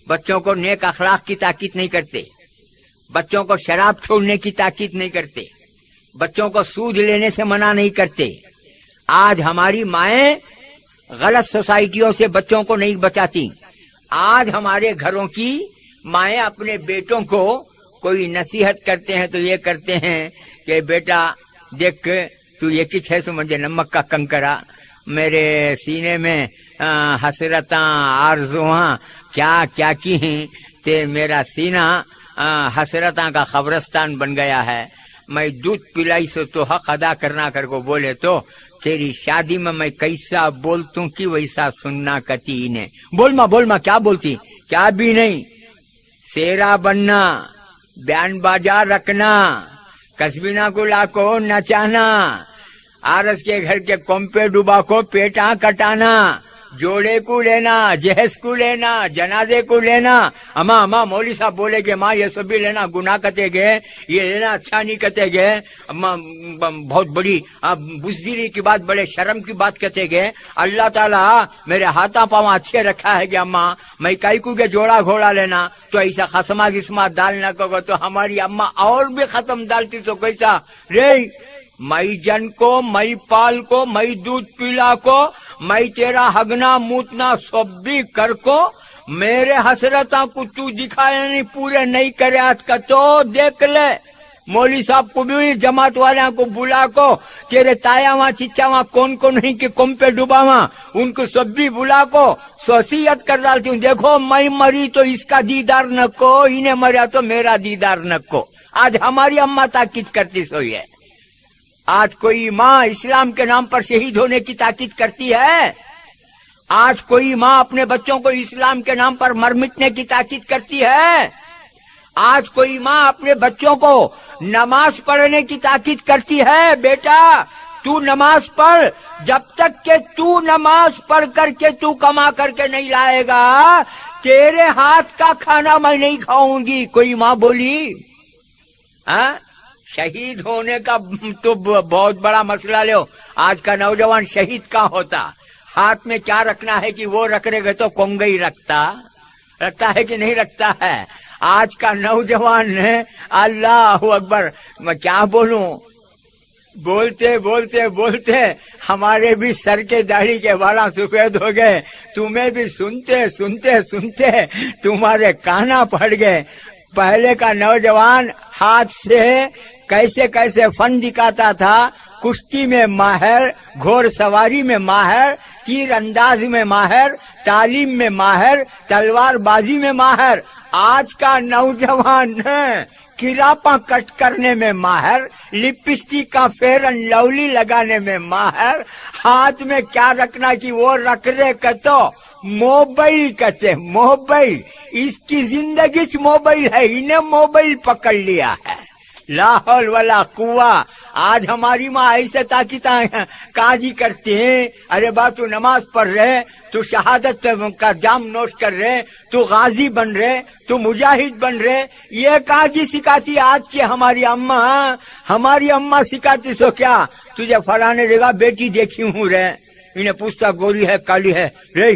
بچوں کو نیک اخلاق کی تاکید نہیں کرتے، بچوں کو شراب چھوڑنے کی تاکید نہیں کرتے، بچوں کو سود لینے سے منع نہیں کرتے۔ آج ہماری مائیں غلط سوسائٹیوں سے بچوں کو نہیں بچاتی۔ آج ہمارے گھروں کی مائیں اپنے بیٹوں کو کوئی نصیحت کرتے ہیں تو یہ کرتے ہیں کہ بیٹا دیکھ تو یہ کچھ ہے سو مجھے نمک کا کنکرا، میرے سینے میں حسرتاں آرزواں کیا کیا کی ہیں تے میرا سینہ حسرتاں کا قبرستان بن گیا ہے، میں دودھ پلائی سو تو حق ادا کرنا کر کو بولے تو تیری شادی میں کیسا بولتوں کی ویسا سننا کتی نے۔ بول ماں کیا بولتی؟ کیا بھی نہیں، سیرا بننا، بیان باجا رکھنا، کسبینہ کو لا کو نچانا، آرس کے گھر کے کمپے ڈوبا کو پیٹا کٹانا، جوڑے کو لینا، جہیز کو لینا، جنازے کو لینا۔ اما مولوی صاحب بولے کہ ماں یہ سب بھی لینا گناہ کتے گئے، یہ لینا اچھا نہیں کتے گئے، بہت بڑی بزدلی کی بات، بڑے شرم کی بات کتے گئے۔ اللہ تعالیٰ میرے ہاتھا پاؤں اچھے رکھا ہے کہ اما میں کئی کو کے جوڑا گھوڑا لینا تو ایسا خسما گسما دال نہ کو تو ہماری اما اور بھی ختم ڈالتی تو کیسا رے، میں جن کو، میں پال کو، میں دودھ پیلا کو، میں تیرا ہگنا موتنا سب بھی کر کو، میرے حسرتاں کو تو دکھایا نہیں، پورے نہیں کرے آج کا تو دیکھ لے۔ مولوی صاحب کو بھی جماعت والوں کو بلا کو، تیرے تایا وہاں چچا وہاں کون کو نہیں کہ کم پہ ڈوبا وہاں ان کو سب بھی بلا کو وصیت کر ڈالتی ہوں، دیکھو میں مری تو اس کا دیدار نہ کو، انہیں مریا تو میرا دیدار نہ کو۔ آج ہماری اماں تاکید کرتی سوئی ہے۔ آج کوئی ماں اسلام کے نام پر شہید ہونے کی تاکید کرتی ہے؟ آج کوئی ماں اپنے بچوں کو اسلام کے نام پر مر مٹنے کی تاکید کرتی ہے؟ آج کوئی ماں اپنے بچوں کو نماز پڑھنے کی تاکید کرتی ہے؟ بیٹا تو نماز پڑھ، جب تک کہ تو نماز پڑھ کر کے تو کما کر کے نہیں لائے گا تیرے ہاتھ کا کھانا میں نہیں کھاؤں گی۔ کوئی ماں بولی شہید ہونے کا تو بہت بڑا مسئلہ لو، آج کا نوجوان شہید کا ہوتا، ہاتھ میں کیا رکھنا ہے کہ وہ رکھ رہے گا تو کنگئی رکھتا ہے کہ نہیں رکھتا ہے؟ آج کا نوجوان اللہ اکبر، میں کیا بولوں، بولتے بولتے بولتے ہمارے بھی سر کے داڑھی کے بالا سفید ہو گئے، تمہیں بھی سنتے سنتے سنتے تمہارے کانا پڑ گئے۔ پہلے کا نوجوان ہاتھ سے کیسے کیسے فن دکھاتا تھا، کشتی میں ماہر، گھوڑ سواری میں ماہر، تیر انداز میں ماہر، تعلیم میں ماہر، تلوار بازی میں ماہر۔ آج کا نوجوان کراپا کٹ کرنے میں ماہر، لپسٹک کا فیئر اینڈ لولی لگانے میں ماہر، ہاتھ میں کیا رکھنا کہ وہ رکھ رہے کہ موبائل کہتے، موبائل، اس کی زندگی موبائل ہے، انہیں موبائل پکڑ لیا ہے۔ لا حول ولا قوہ۔ آج ہماری ماں ایسے تاکید کاجی کرتے ہیں، ارے با تو نماز پڑھ رہے، تو شہادت کا جام نوش کر رہے، تو غازی بن رہے، تو مجاہد بن رہے، یہ کاجی سکھاتی آج کی ہماری اماں۔ ہماری اماں سکھاتی سو کیا، تجھے فلانے جگہ بیٹی دیکھی ہوں رے، انہیں پوچھتا گوری ہے کالی ہے رے،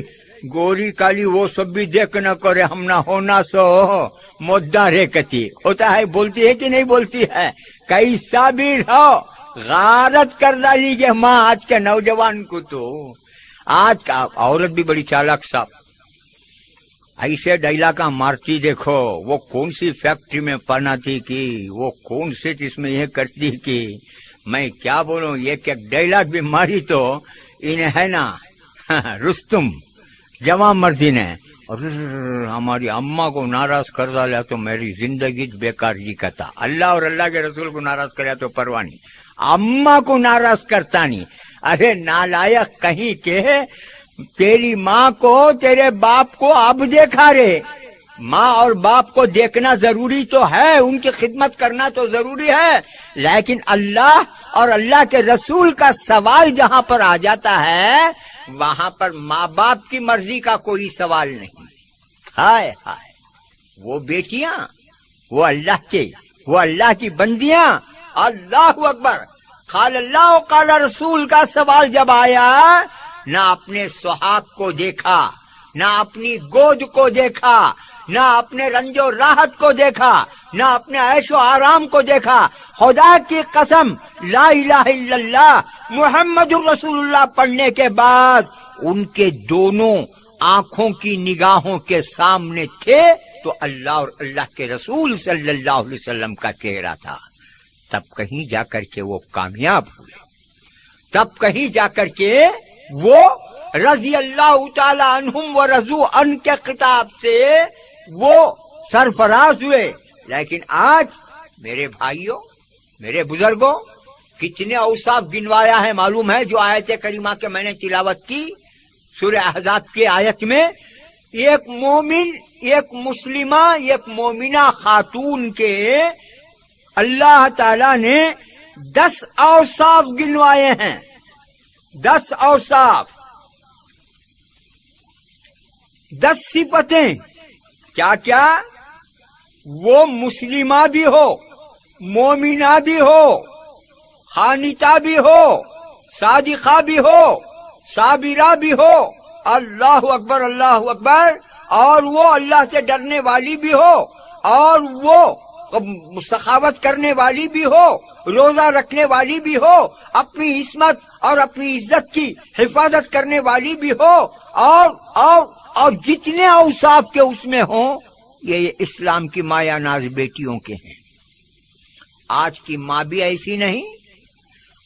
گوری کالی وہ سب بھی دیکھ نہ کرے، ہم نہ ہونا سو مدعا رے کتی ہوتا ہے، بولتی ہے کہ نہیں بولتی ہے؟ کیسا بھی رہو غارت کر ڈالی گے ماں آج کے نوجوان کو۔ تو آج کا عورت بھی بڑی چالاک صاحب، ایسے ڈائلا کا مارتی دیکھو، وہ کون سی فیکٹری میں پڑھاتی کی، وہ کون سے جس میں یہ کرتی کی، میں کیا بولوں، یہ کہ ڈائلاگ بھی ماری تو انہیں ہے نا رستم جوان مرضی نے، اور ہماری اماں کو ناراض کر ڈالا تو میری زندگی بیکار جی کہتا۔ اللہ اور اللہ کے رسول کو ناراض کریا تو پرواہ نہیں، اماں کو ناراض کرتا نہیں۔ ارے نالائق کہیں کہ تیری ماں کو تیرے باپ کو اب دیکھا رے، ماں اور باپ کو دیکھنا ضروری تو ہے، ان کی خدمت کرنا تو ضروری ہے، لیکن اللہ اور اللہ کے رسول کا سوال جہاں پر آ جاتا ہے وہاں پر ماں باپ کی مرضی کا کوئی سوال نہیں۔ ہائے ہائے، وہ بیٹیاں، وہ اللہ کی بندیاں، اللہ اکبر، قال اللہ و قال رسول کا سوال جب آیا، نہ اپنے سہاگ کو دیکھا، نہ اپنی گود کو دیکھا، نہ اپنے رنج و راحت کو دیکھا، نہ اپنے عیش و آرام کو دیکھا. خدا کی قسم لا الہ الا اللہ محمد الرسول اللہ پڑھنے کے بعد ان کے دونوں آنکھوں کی نگاہوں کے سامنے تھے تو اللہ اور اللہ کے رسول صلی اللہ علیہ وسلم کا چہرہ تھا. تب کہیں جا کر کے وہ کامیاب ہوئے، تب کہیں جا کر کے وہ رضی اللہ تعالی عنہم و رضوا عنہ کے خطاب سے وہ سرفراز ہوئے. لیکن آج میرے بھائیوں، میرے بزرگوں، کتنے اوصاف گنوایا ہے معلوم ہے؟ جو آیت کریمہ کے میں نے تلاوت کی سورہ احزاب کی آیت میں، ایک مومن، ایک مسلمہ، ایک مومنہ خاتون کے اللہ تعالی نے 10 اوصاف گنوائے ہیں. 10 اوصاف، 10 صفتیں. کیا کیا؟ وہ مسلمہ بھی ہو، مومنہ بھی ہو، خانتہ بھی ہو، صادقہ بھی ہو، صابرہ بھی ہو، اللہ اکبر اللہ اکبر، اور وہ اللہ سے ڈرنے والی بھی ہو، اور وہ سخاوت کرنے والی بھی ہو، روزہ رکھنے والی بھی ہو، اپنی عصمت اور اپنی عزت کی حفاظت کرنے والی بھی ہو، اور جتنے اوصاف کے اس میں ہوں یہ اسلام کی مایا ناز بیٹیوں کے ہیں. آج کی ماں بھی ایسی نہیں،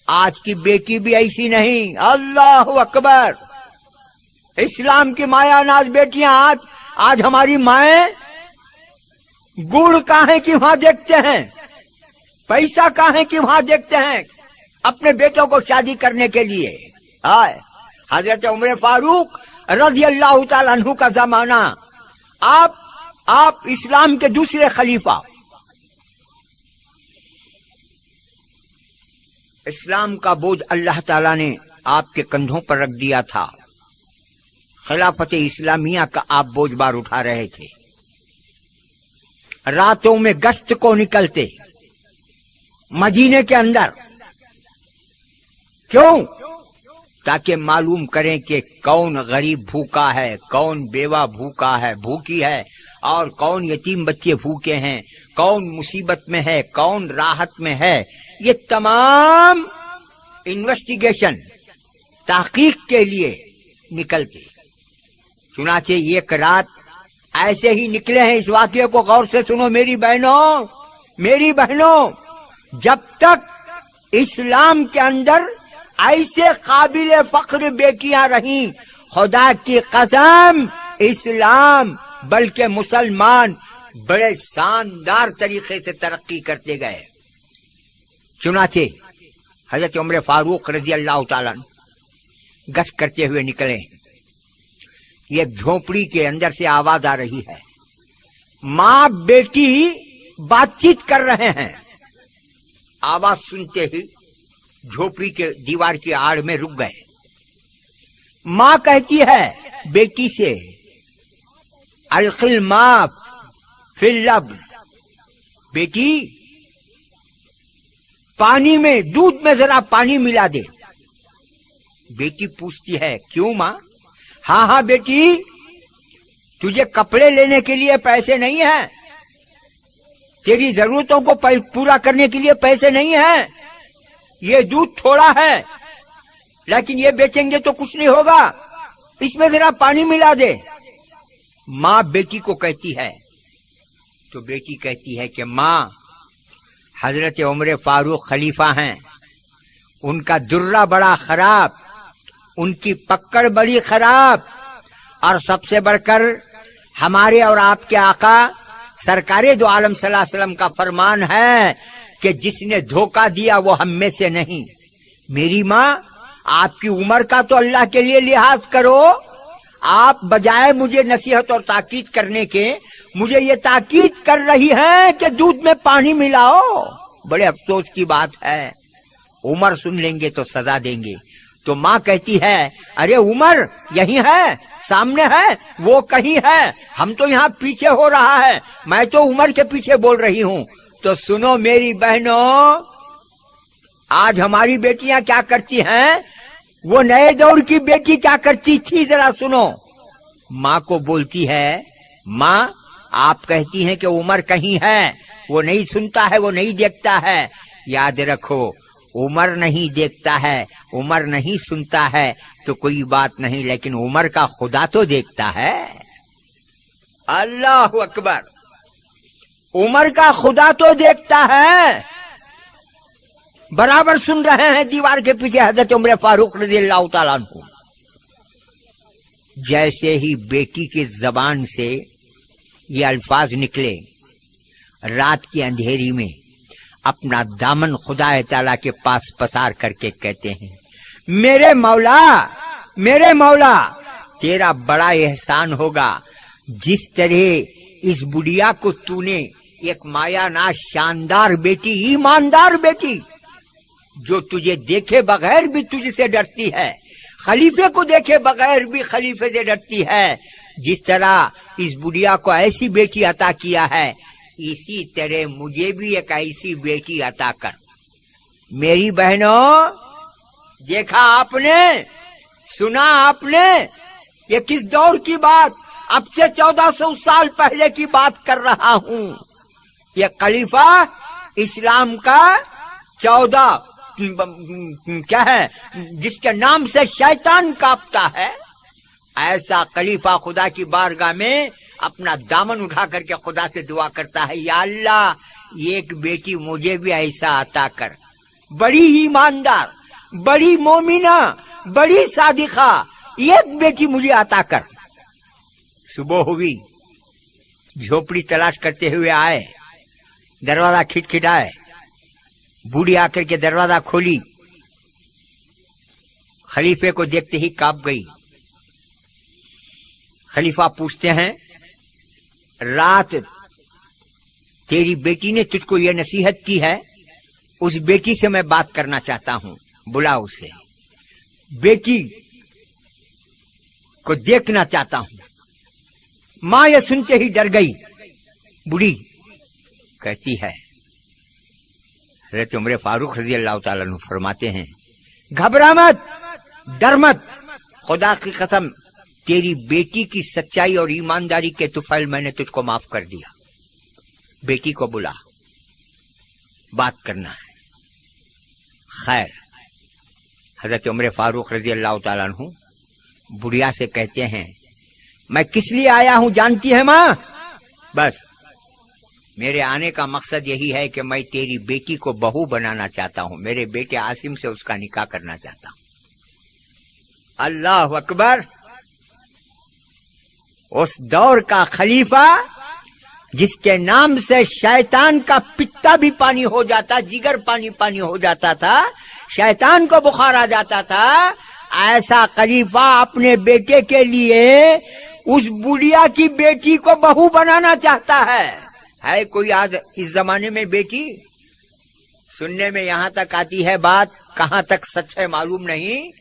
آج کی بیٹی بھی ایسی نہیں. اللہ اکبر. اسلام کی مایا ناز بیٹیاں آج ہماری مائیں گڑ کہاں ہے کہ وہاں دیکھتے ہیں، پیسہ کہاں ہے کہ وہاں دیکھتے ہیں اپنے بیٹوں کو شادی کرنے کے لیے. حضرت عمر فاروق رضی اللہ تعالیٰ عنہ کا زمانہ، آپ اسلام کے دوسرے خلیفہ، اسلام کا بوجھ اللہ تعالیٰ نے آپ کے کندھوں پر رکھ دیا تھا. خلافت اسلامیہ کا آپ بوجھ بار اٹھا رہے تھے. راتوں میں گشت کو نکلتے مدینے کے اندر. کیوں؟ تاکہ معلوم کریں کہ کون غریب بھوکا ہے، کون بیوہ بھوکا ہے، بھوکی ہے، اور کون یتیم بچے بھوکے ہیں، کون مصیبت میں ہے، کون راحت میں ہے. یہ تمام انویسٹیگیشن، تحقیق کے لیے نکلتے. چنانچہ ایک رات ایسے ہی نکلے ہیں. اس واقعے کو غور سے سنو میری بہنوں. جب تک اسلام کے اندر ایسے قابل فخر بیٹیاں رہیں، خدا کی قسم اسلام بلکہ مسلمان بڑے شاندار طریقے سے ترقی کرتے گئے. چنانچہ حضرت عمر فاروق رضی اللہ تعالیٰ گشت کرتے ہوئے نکلے. ایک جھونپڑی کے اندر سے آواز آ رہی ہے. ماں بیٹی بات چیت کر رہے ہیں. آواز سنتے ہی جھونپڑی کے دیوار کی آڑ میں رک گئے. ماں کہتی ہے بیٹی سے، القی الماء فی اللبن، بیٹی پانی میں، دودھ میں ذرا پانی ملا دے. بیٹی پوچھتی ہے کیوں ماں؟ ہاں بیٹی، تجھے کپڑے لینے کے لیے پیسے نہیں ہیں، تیری ضرورتوں کو پورا کرنے کے لیے پیسے نہیں ہیں، یہ دودھ تھوڑا ہے لیکن یہ بیچیں گے تو کچھ نہیں ہوگا، اس میں ذرا پانی ملا دے. ماں بیٹی کو کہتی ہے تو بیٹی کہتی ہے کہ ماں، حضرت عمر فاروق خلیفہ ہیں، ان کا درہ بڑا خراب، ان کی پکڑ بڑی خراب، اور سب سے بڑھ کر ہمارے اور آپ کے آقا سرکار دو عالم صلی اللہ علیہ وسلم کا فرمان ہے کہ جس نے دھوکہ دیا وہ ہم میں سے نہیں. میری ماں، آپ کی عمر کا تو اللہ کے لیے لحاظ کرو. آپ بجائے مجھے نصیحت اور تاکید کرنے کے مجھے یہ تاکید کر رہی ہیں کہ دودھ میں پانی ملاؤ. بڑے افسوس کی بات ہے، عمر سن لیں گے تو سزا دیں گے. تو ماں کہتی ہے ارے عمر یہی ہے، سامنے ہے، وہ کہیں ہے، ہم تو یہاں پیچھے ہو رہا ہے، میں تو عمر کے پیچھے بول رہی ہوں. تو سنو میری بہنوں، آج ہماری بیٹیاں کیا کرتی ہیں، وہ نئے دور کی بیٹی کیا کرتی تھی ذرا سنو. ماں کو بولتی ہے ماں آپ کہتی ہیں کہ عمر کہیں ہے، وہ نہیں سنتا ہے، وہ نہیں دیکھتا ہے. یاد رکھو، عمر نہیں دیکھتا ہے، عمر نہیں سنتا ہے تو کوئی بات نہیں، لیکن عمر کا خدا تو دیکھتا ہے. اللہ اکبر، عمر کا خدا تو دیکھتا ہے. برابر سن رہے ہیں دیوار کے پیچھے حضرت عمر فاروق رضی اللہ تعالیٰ عنہ. جیسے ہی بیٹی کی زبان سے یہ الفاظ نکلے، رات کی اندھیری میں اپنا دامن خدا تعالیٰ کے پاس پسار کر کے کہتے ہیں، میرے مولا، میرے مولا، تیرا بڑا احسان ہوگا جس طرح اس بڑھیا کو تو نے ایک مایا ناز شاندار بیٹی، ایماندار بیٹی، جو تجھے دیکھے بغیر بھی تجھ سے ڈرتی ہے، خلیفے کو دیکھے بغیر بھی خلیفے سے ڈرتی ہے، جس طرح اس بڑھیا کو ایسی بیٹی عطا کیا ہے، اسی طرح مجھے بھی ایک ایسی بیٹی عطا کر. میری بہنوں، دیکھا آپ نے، سنا آپ نے، یہ کس دور کی بات، اب سے 1400 سال پہلے کی بات کر رہا ہوں. یہ خلیفہ اسلام کا 14 کیا ہے جس کے نام سے شیطان کانپتا ہے، ایسا خلیفہ خدا کی بارگاہ میں اپنا دامن اٹھا کر کے خدا سے دعا کرتا ہے، یا اللہ ایک بیٹی مجھے بھی ایسا عطا کر، بڑی ایماندار، بڑی مومنہ، بڑی صادقہ، ایک بیٹی مجھے عطا کر. صبح ہوئی، جھوپڑی تلاش کرتے ہوئے آئے، دروازہ کھٹکھٹائے، بوڑھی آ کر کے دروازہ کھولی، خلیفے کو دیکھتے ہی کانپ گئی. خلیفہ پوچھتے ہیں، رات تیری بیٹی نے تجھ کو یہ نصیحت کی ہے، اس بیٹی سے میں بات کرنا چاہتا ہوں، بلا اسے، بیٹی کو دیکھنا چاہتا ہوں. ماں یہ سنتے ہی ڈر گئی. بوڑھی کہتی ہے، حضرت عمر فاروق رضی اللہ تعالیٰ عنہ فرماتے ہیں، گھبرا مت، ڈر مت، خدا کی قسم تیری بیٹی کی سچائی اور ایمانداری کے طفیل میں نے تجھ کو معاف کر دیا. بیٹی کو بلا، بات کرنا ہے. خیر، حضرت عمر فاروق رضی اللہ تعالیٰ عنہ بڑھیا سے کہتے ہیں، میں کس لیے آیا ہوں جانتی ہے ماں؟ بس میرے آنے کا مقصد یہی ہے کہ میں تیری بیٹی کو بہو بنانا چاہتا ہوں، میرے بیٹے عاصم سے اس کا نکاح کرنا چاہتا ہوں. اللہ اکبر. اس دور کا خلیفہ جس کے نام سے شیطان کا پتا بھی پانی ہو جاتا، جگر پانی پانی ہو جاتا تھا، شیطان کو بخار آ جاتا تھا، ایسا خلیفہ اپنے بیٹے کے لیے اس بڑھیا کی بیٹی کو بہو بنانا چاہتا ہے. ہے کوئی آج اس زمانے میں بیٹی؟ سننے میں یہاں تک آتی ہے بات، کہاں تک سچ ہے معلوم نہیں.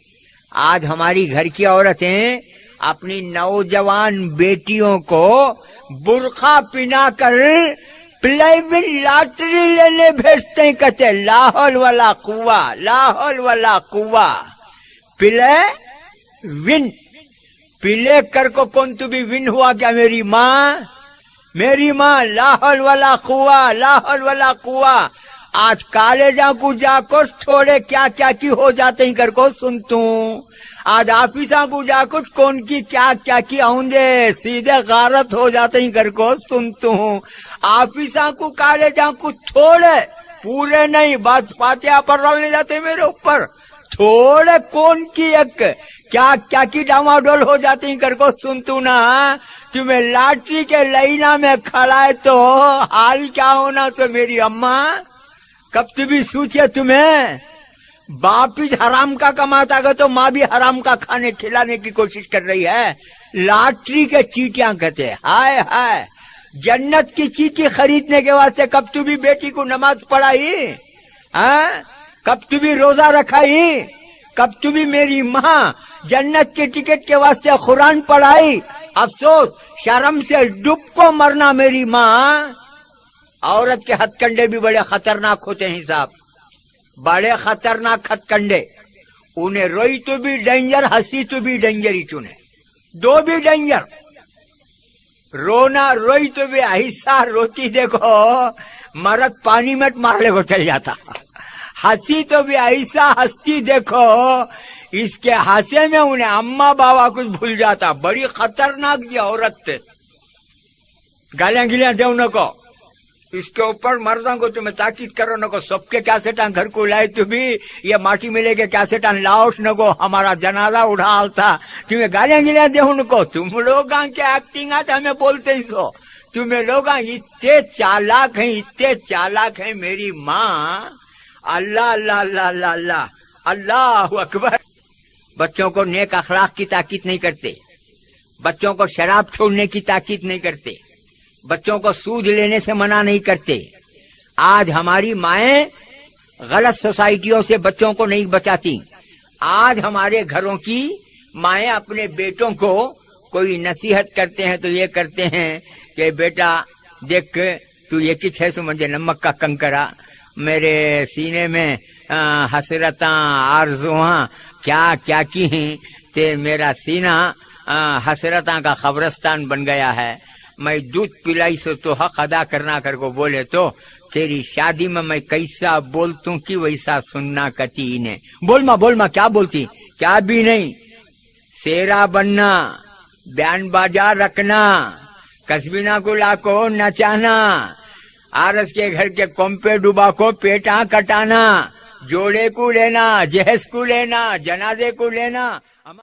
آج ہماری گھر کی عورتیں اپنی نوجوان بیٹیوں کو برقع پہنا کر پلے لاٹری لینے بھیجتے ہیں، کہتے لا حول ولا قوہ، لا حول ولا قوہ. پلے کر کو کون تو بھی ون ہوا کیا میری ماں؟ میری ماں، لا حول ولا قوہ، لا حول ولا قوہ. آج کالجاں کو جا کچھ تھوڑے کیا کیا کی ہو جاتے ہیں کر کو سنتوں. آج آفیساں کو جا کچھ کون کی کیا کیا کی آؤندے سیدھے غارت ہو جاتے ہیں کر کو سنتوں. آفیساں کو کالجاں کو تھوڑے پورے نہیں، بات فاتحہ پر ڈالنے جاتے میرے اوپر، تھوڑے کون کی ایک کیا کیا کی ڈاما ڈول ہو جاتے ہیں کر کو سنتوں نا. تمہیں لاٹری کے لائنا میں کھڑا ہے تو حال کیا ہونا تو میری اماں. کب بھی سوچے تمہیں باپ ہی حرام کا کماتا گا تو ماں بھی حرام کا کھانے کھلانے کی کوشش کر رہی ہے. لاٹری کے چیٹیاں کہتے، ہائے ہائے، جنت کی چیٹی خریدنے کے واسطے کب تو بھی بیٹی کو نماز پڑھائی، کب تو بھی روزہ رکھائی، کب تو بھی میری ماں جنت کے ٹکٹ کے واسطے قرآن پڑھائی. افسوس، شرم سے ڈب کو مرنا میری ماں. عورت کے ہتھ کنڈے بھی بڑے خطرناک ہوتے ہیں صاحب، بڑے خطرناک ہتھ کنڈے. انہیں روئی تو بھی ڈینجر، ہنسی تو بھی ڈینجر ہی چنے، دو بھی ڈینجر. رونا روئی تو بھی ایسا روتی دیکھو مرد پانی میں مارنے کو چل جاتا. ہنسی تو بھی ایسا ہنستی دیکھو اس کے ہنسے میں انہیں اما بابا کچھ بھول جاتا. بڑی خطرناک یہ عورت تھے. گالیاں گلیاں دو نہ کو اس کے اوپر مردوں کو تمہیں تاکید کرو نہ کو سب کے کیسٹاں گھر کو لائے تو بھی یہ ماٹی ملے کے کیسٹاں لاؤش نہ کو ہمارا جنازہ اڑھالتا تمہیں گالیاں گلیاں دو نہ کو. تم لوگ کے ایکٹنگ آتا ہمیں بولتے ہی سو. تمہیں لوگ اتنے چالاک ہیں میری ماں. اللہ اللہ اللہ اللہ اللہ اللہ اکبر. بچوں کو نیک اخلاق کی تاکید نہیں کرتے. بچوں کو شراب چھوڑنے کی تاکید نہیں کرتے. بچوں کو سود لینے سے منع نہیں کرتے. آج ہماری مائیں غلط سوسائٹیوں سے بچوں کو نہیں بچاتی. آج ہمارے گھروں کی مائیں اپنے بیٹوں کو کوئی نصیحت کرتے ہیں تو یہ کرتے ہیں کہ بیٹا دیکھ تو یہ کچھ ہے سو مجھے نمک کا کنکرا میرے سینے میں حسرتاں آرزواں کیا کیا کی ہیں تے میرا سینہ حسرتاں کا قبرستان بن گیا ہے. میں دودھ پلائی سو تو حق ادا کرنا کر کو بولے تو تیری شادی میں کیسا بولتوں کی ویسا سننا کتی نے. بول ماں کیا بولتی کیا بھی نہیں. سیرا بننا بیان باجا رکھنا کسبینا کو لا کو نچانا آرس کے گھر کے کمپے ڈوبا کو پیٹاں کٹانا جوڑے کو لینا جہیز کو لینا جنازے کو لینا